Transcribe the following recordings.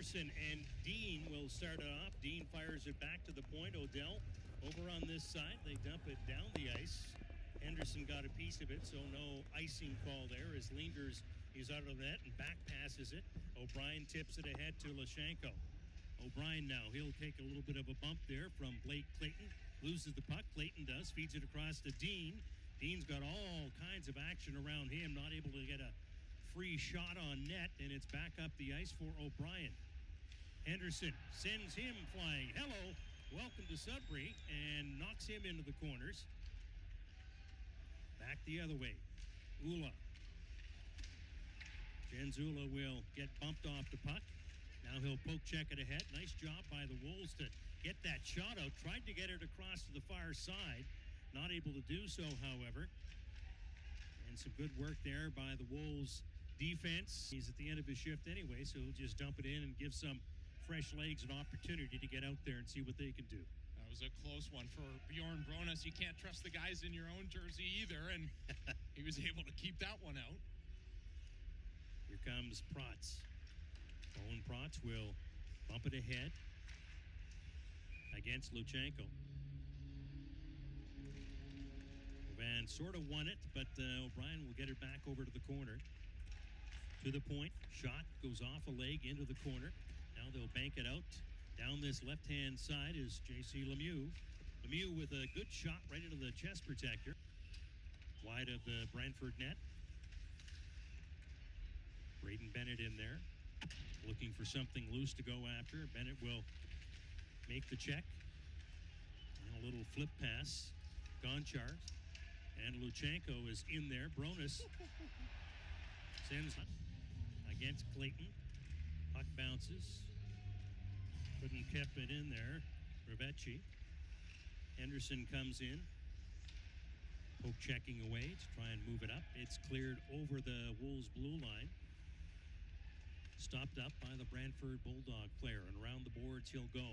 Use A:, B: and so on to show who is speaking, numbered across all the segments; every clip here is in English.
A: Henderson and Dean will start it off. Dean fires it back to the point. Odell over on this side. They dump it down the ice. Henderson got a piece of it, so no icing call there as Leenders is out of the net and back passes it. O'Brien tips it ahead to Lashenko. O'Brien now, he'll take a little bit of a bump there from Blake Clayton. Loses the puck, Clayton does, feeds it across to Dean. Dean's got all kinds of action around him, not able to get a free shot on net, and it's back up the ice for O'Brien. Henderson sends him flying. Hello, welcome to Sudbury, and knocks him into the corners. Back the other way. Ula. Genzula will get bumped off the puck. Now he'll poke check it ahead. Nice job by the Wolves to get that shot out. Tried to get it across to the far side. Not able to do so, however. And some good work there by the Wolves defense. He's at the end of his shift anyway, so he'll just dump it in and give some fresh legs an opportunity to get out there and see what they can do.
B: That was a close one for Bjorn Brones. You can't trust the guys in your own jersey either, and he was able to keep that one out.
A: Here comes Protz. Owen Protz will bump it ahead against Luchenko. Van sort of won it, but O'Brien will get it back over to the corner. To the point. Shot goes off a leg into the corner. Now they'll bank it out. Down this left-hand side is J.C. Lemieux. Lemieux with a good shot right into the chest protector. Wide of the Brantford net. Braden Bennett in there. Looking for something loose to go after. Bennett will make the check. And a little flip pass. Gonchar. And Luchenko is in there. Bronis sends against Clayton. Puck bounces. Couldn't keep it in there. Revecci. Henderson comes in. Poke checking away to try and move it up. It's cleared over the Wolves blue line. Stopped up by the Brantford Bulldog player. And around the boards he'll go.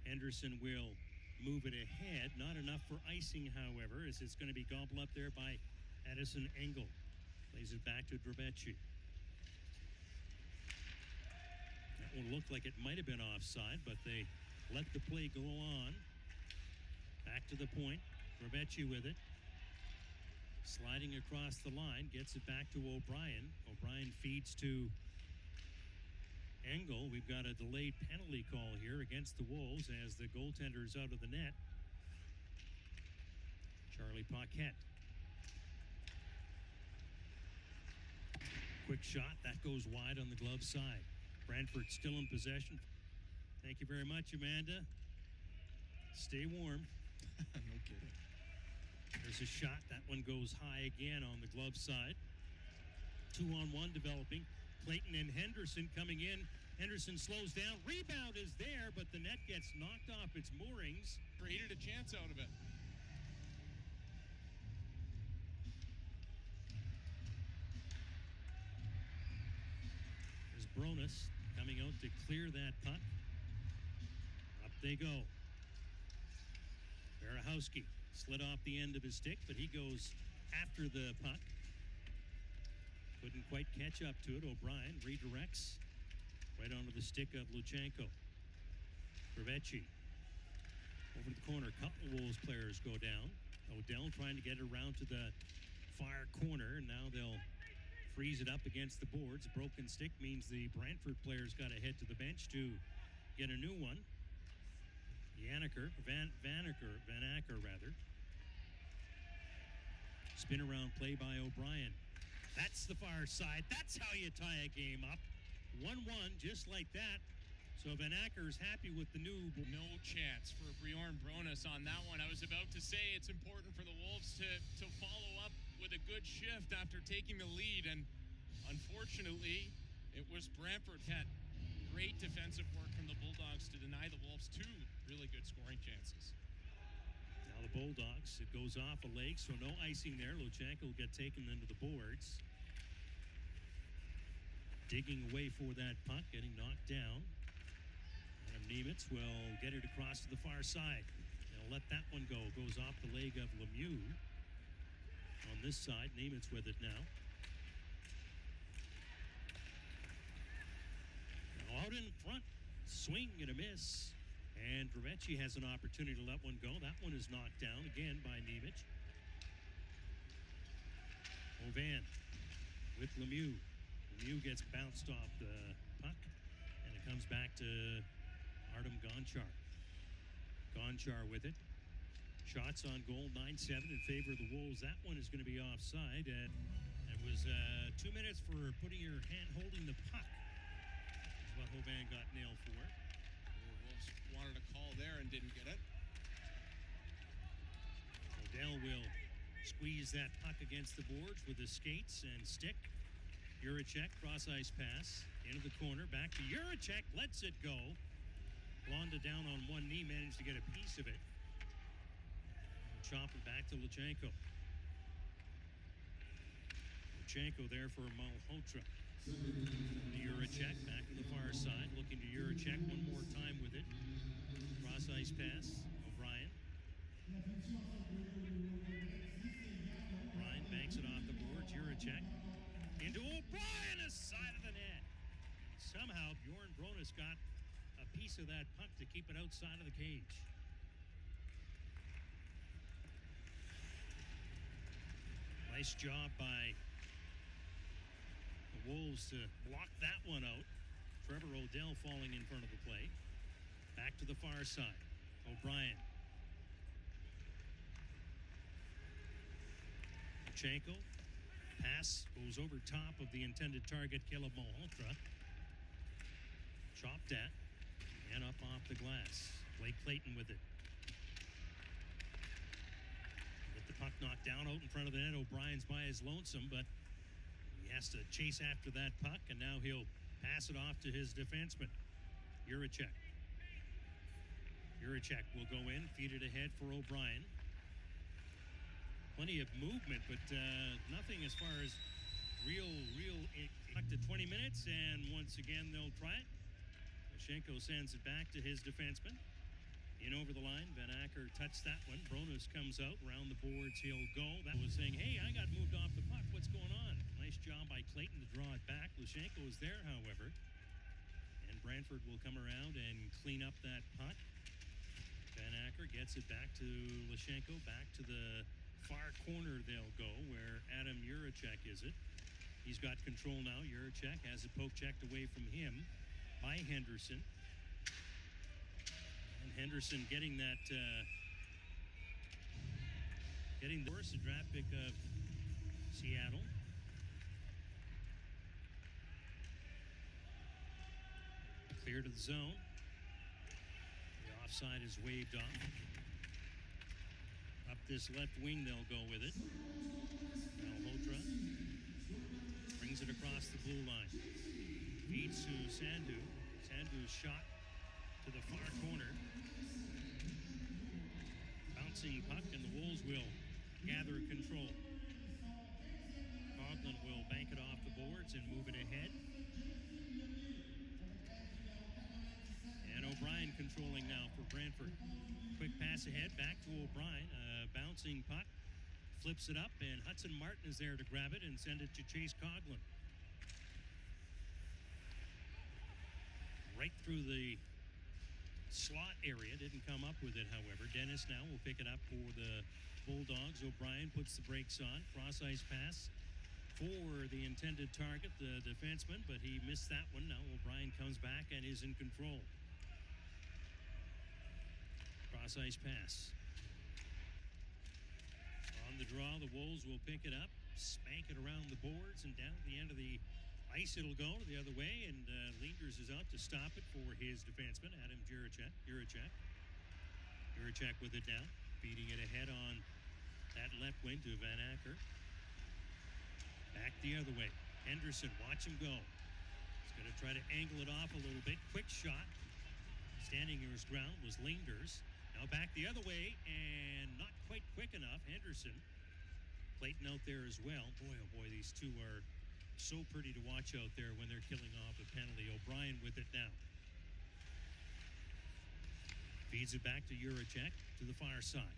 A: Henderson will move it ahead. Not enough for icing, however, as it's going to be gobbled up there by Addison Engel. Plays it back to Drabecci. That one looked like it might have been offside, but they let the play go on. Back to the point. Drabecci with it. Sliding across the line. Gets it back to O'Brien. O'Brien feeds to Engel. We've got a delayed penalty call here against the Wolves as the goaltender's out of the net. Charlie Paquette. Quick shot. That goes wide on the glove side. Brantford still in possession. Thank you very much, Amanda. Stay warm.
B: No kidding.
A: There's a shot. That one goes high again on the glove side. 2-on-1 developing. Clayton and Henderson coming in. Henderson slows down. Rebound is there, but the net gets knocked off its moorings.
B: Created a chance out of it.
A: There's Bronis coming out to clear that puck. Up they go. Barahowski slid off the end of his stick, but he goes after the puck. Couldn't quite catch up to it. O'Brien redirects right onto the stick of Luchenko. Revecci over to the corner. A couple Wolves players go down. Odell trying to get it around to the far corner, and now they'll freeze it up against the boards. A broken stick means the Brantford players got to head to the bench to get a new one. Vanacker rather. Spin around play by O'Brien. That's the far side. That's how you tie a game up. 1-1, just like that. So Van Acker's happy with the new.
B: No chance for Bjorn Brones on that one. I was about to say it's important for the Wolves to follow up with a good shift after taking the lead. And unfortunately, it was Brantford had great defensive work from the Bulldogs to deny the Wolves two really good scoring chances.
A: Now the Bulldogs, it goes off a leg, so no icing there. Luchenko will get taken into the boards. Digging away for that puck, getting knocked down. Adam Nemitz will get it across to the far side. They'll let that one go. Goes off the leg of Lemieux. On this side, Nemitz with it now. Now out in front. swing and a miss. And Vervecchi has an opportunity to let one go. That one is knocked down again by Nemec. Ovan with Lemieux. Lemieux gets bounced off the puck, and it comes back to Artem Gonchar. Gonchar with it. Shots on goal, 9-7 in favor of the Wolves. That one is going to be offside. And it was 2 minutes for putting your hand holding the puck. That's what Hovan got nailed for.
B: Wolves wanted a call there and didn't get it.
A: Odell will squeeze that puck against the boards with his skates and stick. Juracek, cross-ice pass, into the corner, back to Juracek, lets it go. Blonda down on one knee, managed to get a piece of it. Chop it back to Lachenko. Lachenko there for Malhotra. Juracek back to the far side, looking to Juracek one more time with it. Cross-ice pass, O'Brien. O'Brien banks it off the boards, Juracek. Into O'Brien, a side of the net. Somehow Bjorn Bronis got a piece of that puck to keep it outside of the cage. Nice job by the Wolves to block that one out. Trevor Odell falling in front of the plate. Back to the far side. O'Brien. Lachenko. Pass goes over top of the intended target, Caleb Malhotra. Chopped at and up off the glass. Blake Clayton with it. Get the puck knocked down out in front of the net. O'Brien's by his lonesome, but he has to chase after that puck, and now he'll pass it off to his defenseman, Juracek. Juracek will go in, feed it ahead for O'Brien. Plenty of movement, but nothing as far as real back to 20 minutes, and once again they'll try it. Lachenko sends it back to his defenseman. In over the line, Van Acker touched that one. Bronis comes out, around the boards he'll go. That was saying, hey, I got moved off the puck. What's going on? Nice job by Clayton to draw it back. Lachenko is there, however. And Brantford will come around and clean up that puck. Van Acker gets it back to Lachenko, back to the far corner they'll go, where Adam Juracek is it. He's got control now. Juracek has it poke checked away from him by Henderson. And Henderson getting that, getting the first draft pick of Seattle. Clear to the zone. The offside is waved off. Up this left wing, they'll go with it. Malhotra brings it across the blue line. Feeds to Sandu. Sandu's shot to the far corner. Bouncing puck, and the Wolves will gather control. Coughlin will bank it off the boards and move it ahead. And O'Brien controlling now for Brantford. Quick pass ahead, back to O'Brien. Bouncing puck, flips it up, and Hudson Martin is there to grab it and send it to Chase Coughlin. Right through the slot area, didn't come up with it, however. Dennis now will pick it up for the Bulldogs. O'Brien puts the brakes on. Cross-ice pass for the intended target, the defenseman, but he missed that one. Now O'Brien comes back and is in control. Cross-ice pass. On the draw, the Wolves will pick it up, spank it around the boards, and down at the end of the ice it'll go the other way, and Leenders is out to stop it for his defenseman, Adam Juracek. Juracek with it now, feeding it ahead on that left wing to Van Acker. Back the other way. Henderson, watch him go. He's going to try to angle it off a little bit. Quick shot. Standing his ground was Leenders. Now back the other way, and not quite quick enough. Henderson. Clayton out there as well. Boy, oh boy, these two are so pretty to watch out there when they're killing off a penalty. O'Brien with it now. Feeds it back to Juracek to the far side.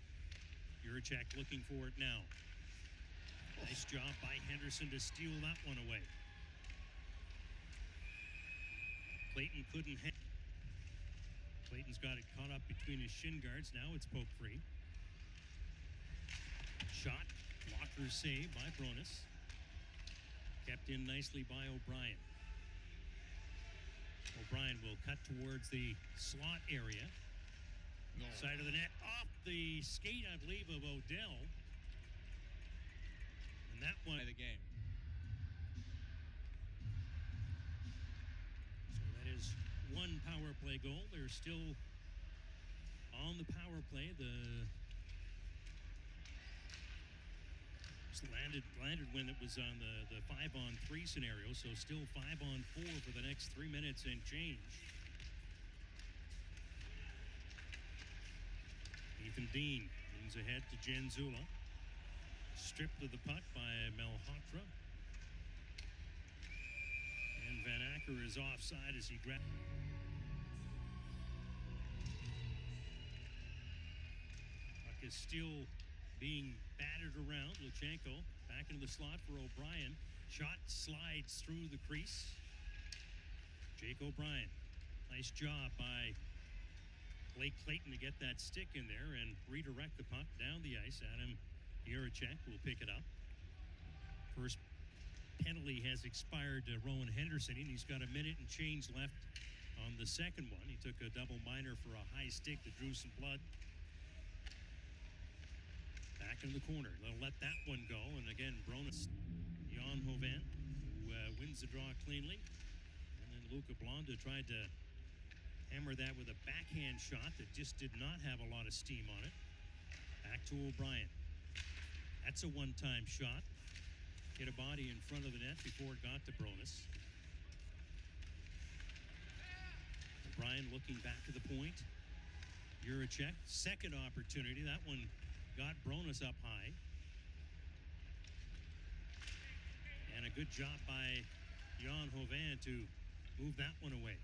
A: Juracek looking for it now. Nice job by Henderson to steal that one away. Clayton couldn't hang. Clayton's got it caught up between his shin guards. Now it's poke free. Shot. Blocker save by Bronis. Kept in nicely by O'Brien. O'Brien will cut towards the slot area.
B: No.
A: Side of the net. Off the skate, I believe, of Odell. And that one.
B: By the game.
A: So that is one power play goal. They're still on the power play. The landed when it was on the 5-on-3 scenario, so still 5-on-4 for the next 3 minutes and change. Ethan Dean moves ahead to Genzula. Stripped of the puck by Malhotra. And Van Acker is offside as he grabs. Puck is still being battered around. Luchenko back into the slot for O'Brien. Shot slides through the crease. Jake O'Brien. Nice job by Blake Clayton to get that stick in there and redirect the puck down the ice. Adam Juracek will pick it up. First penalty has expired to Rowan Henderson, and he's got a minute and change left on the second one. He took a double minor for a high stick that drew some blood. Back in the corner. They'll let that one go. And again, Bronis, Jan Hovan, who wins the draw cleanly. And then Luca Blonda tried to hammer that with a backhand shot that just did not have a lot of steam on it. Back to O'Brien. That's a one-time shot. Hit a body in front of the net before it got to Bronis. O'Brien looking back to the point. Juracek, second opportunity. That one got Bronis up high. And a good job by Jan Hovan to move that one away.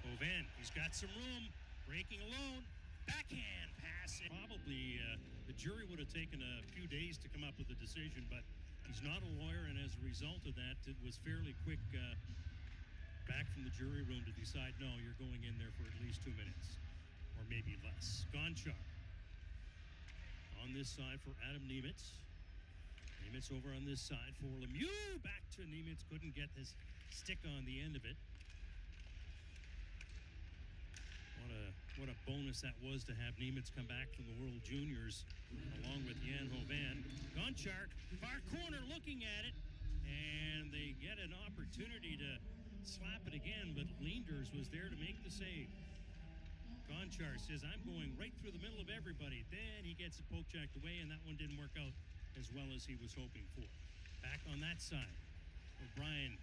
A: Hovan, he's got some room. Breaking alone. Backhand pass. Probably the jury would have taken a few days to come up with a decision, but he's not a lawyer, and as a result of that, it was fairly quick back from the jury room to decide, no, you're going in there for at least 2 minutes. Or maybe less. Gonchar on this side for Adam Nemitz. Nemitz over on this side for Lemieux. Back to Nemitz. Couldn't get his stick on the end of it. What a bonus that was to have Nemitz come back from the World Juniors along with Jan Hovan. Gonchar, far corner looking at it. And they get an opportunity to slap it again, but Leenders was there to make the save. Gonchar says, I'm going right through the middle of everybody. Then he gets it poke checked away, and that one didn't work out as well as he was hoping for. Back on that side, O'Brien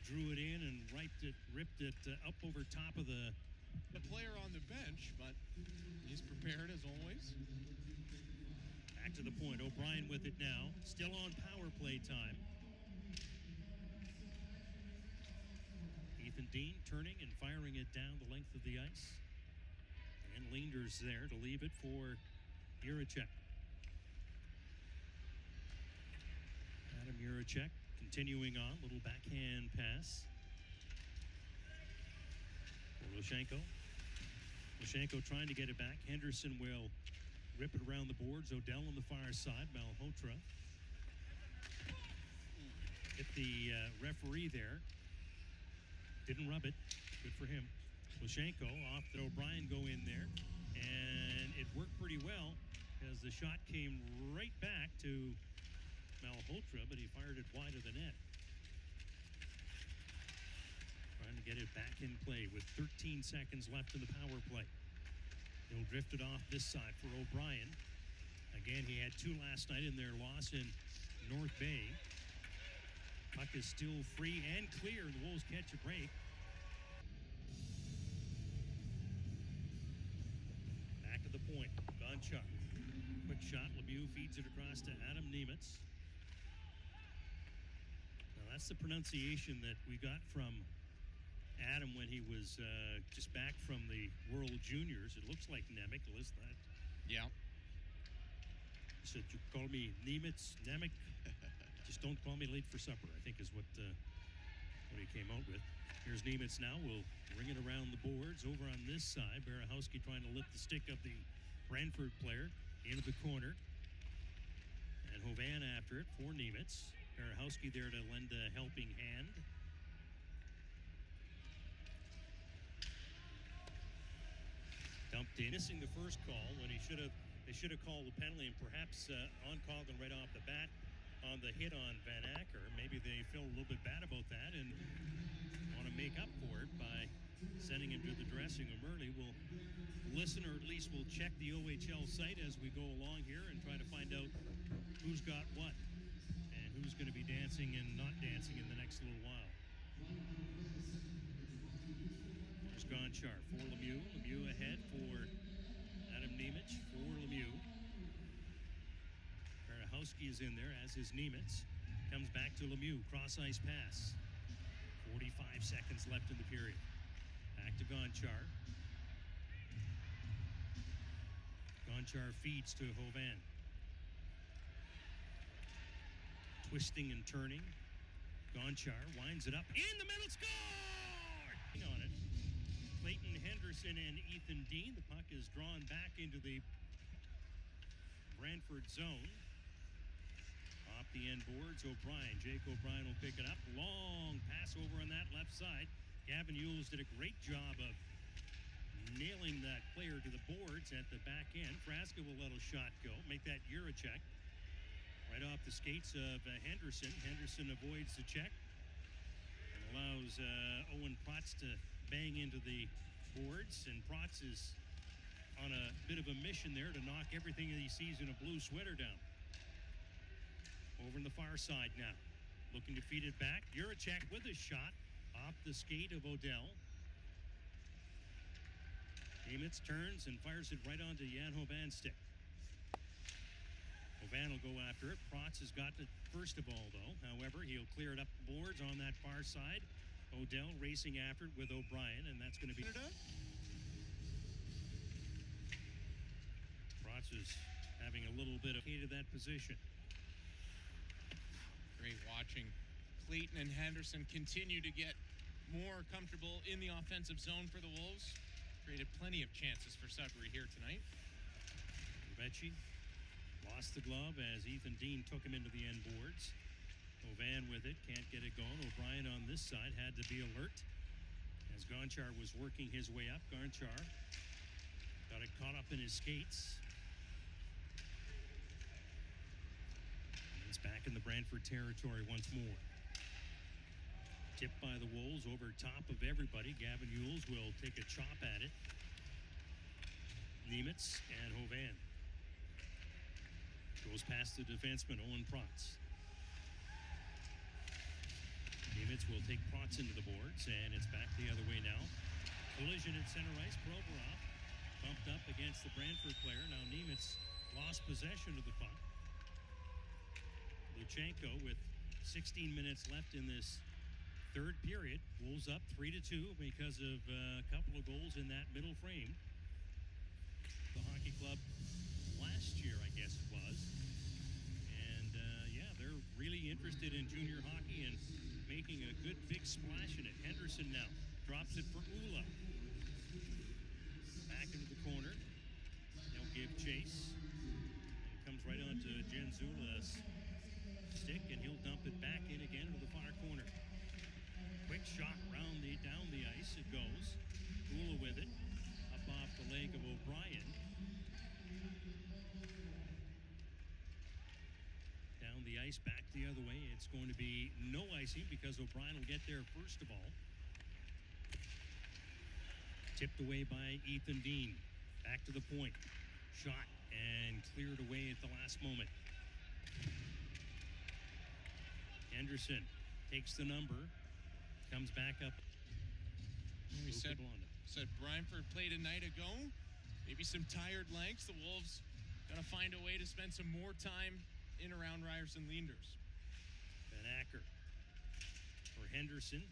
A: drew it in and ripped it up over top of the
B: player on the bench, but he's prepared as always.
A: Back to the point. O'Brien with it now. Still on power play time. Ethan Dean turning and firing it down the length of the ice. And Leenders there to leave it for Juracek. Adam Juracek continuing on. Little backhand pass. For Luchenko. Luchenko trying to get it back. Henderson will rip it around the boards. Odell on the far side. Malhotra hit the referee there. Didn't rub it. Good for him. Luchenko off that O'Brien go in there. And it worked pretty well as the shot came right back to Malhotra, but he fired it wide of the net. Trying to get it back in play with 13 seconds left in the power play. He'll drift it off this side for O'Brien. Again, he had two last night in their loss in North Bay. Puck is still free and clear. The Wolves catch a break. Back at the point. Gonchar. Quick shot. Lemieux feeds it across to Adam Nemitz. Now that's the pronunciation that we got from Adam when he was just back from the World Juniors. It looks like Nemec, isn't that?
B: Yeah.
A: He said, you call me Nemitz, Nemec. Just don't call me late for supper, I think is what he came out with. Here's Nemitz now. Will bring it around the boards over on this side. Barahowski trying to lift the stick of the Brantford player into the corner. And Hovan after it for Nemitz. Barahowski there to lend a helping hand. Dumped in, missing the first call when they should have called the penalty, and perhaps on Coughlin right off the bat on the hit on Van Acker. Maybe they feel a little bit bad about that and want to make up for it by sending him to the dressing room early. We'll listen, or at least we'll check the OHL site as we go along here and try to find out who's got what and who's going to be dancing and not dancing in the next little while. There's Gonchar for Lemieux. Lemieux ahead for Adam Nemitz for Lemieux. Barahowski is in there, as is Nemitz. Comes back to Lemieux. Cross-ice pass. 45 seconds left in the period. Back to Gonchar. Gonchar feeds to Hovan. Twisting and turning. Gonchar winds it up. In the middle, score! On it. Clayton Henderson and Ethan Dean. The puck is drawn back into the Brantford zone. Off the end boards, O'Brien. Jake O'Brien will pick it up. Long pass over on that left side. Gavin Yules did a great job of nailing that player to the boards at the back end. Frasca will let a shot go. Make that Juracek. Right off the skates of Henderson. Henderson avoids the check and allows Owen Protz to bang into the boards. And Protz is on a bit of a mission there to knock everything that he sees in a blue sweater down. Over on the far side now. Looking to feed it back. Juracek with a shot off the skate of Odell. Nemitz turns and fires it right onto Jan Hovan's stick. Hovan will go after it. Protz has got it first of all, though. However, he'll clear it up the boards on that far side. Odell racing after it with O'Brien, and that's going to be... Protz is having a little bit of hate of that position.
B: Great watching Clayton and Henderson continue to get more comfortable in the offensive zone for the Wolves. Created plenty of chances for Sudbury here tonight.
A: Rebecci lost the glove as Ethan Dean took him into the end boards. Hovan with it, can't get it going. O'Brien on this side had to be alert as Gonchar was working his way up. Gonchar got it caught up in his skates. He's back in the Brantford territory once more. Tipped by the Wolves over top of everybody. Gavin Yules will take a chop at it. Nemitz and Hovan. Goes past the defenseman, Owen Protz. Nemitz will take Protz into the boards, and it's back the other way now. Collision at center ice. Provorov bumped up against the Brantford player. Now Nemitz lost possession of the puck. Luchenko with 16 minutes left in this third period. Wolves up 3-2 because of a couple of goals in that middle frame. The hockey club last year, I guess it was. And, they're really interested in junior hockey and making a good big splash in it. Henderson now drops it for Ula. Back into the corner. They'll give chase. And it comes right onto Genzula's stick, and he'll dump it back in again to the far corner. Quick shot down the ice. It goes. Ula with it. Up off the leg of O'Brien. Down the ice, back the other way. It's going to be no icing because O'Brien will get there first of all. Tipped away by Ethan Dean. Back to the point. Shot and cleared away at the last moment. Henderson takes the number. Comes back up.
B: We said Brantford played a night ago. Maybe some tired legs. The Wolves got to find a way to spend some more time in around Ryerson Leanders.
A: Van Acker for Henderson,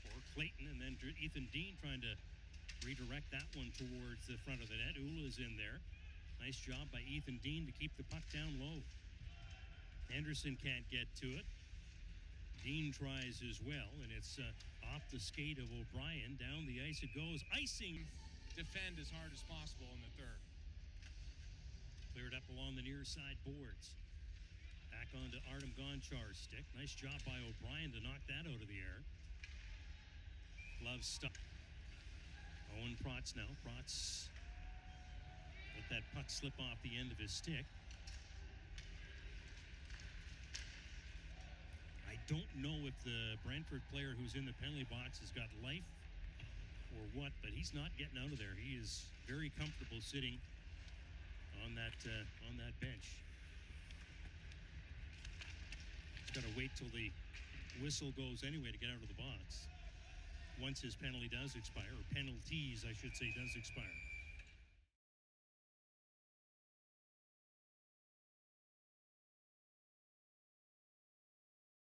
A: for Clayton, and then Ethan Dean trying to redirect that one towards the front of the net. Ula's in there. Nice job by Ethan Dean to keep the puck down low. Henderson can't get to it. Dean tries as well, and it's off the skate of O'Brien. Down the ice it goes. Icing.
B: Defend as hard as possible in the third.
A: Cleared up along the near side boards. Back onto Artem Gonchar's stick. Nice job by O'Brien to knock that out of the air. Glove stuck. Owen Protz now. Protz let that puck slip off the end of his stick. I don't know if the Brantford player who's in the penalty box has got life or what, but he's not getting out of there. He is very comfortable sitting on that bench. He's got to wait till the whistle goes anyway to get out of the box. Once his penalty does expire, or penalties, I should say, does expire.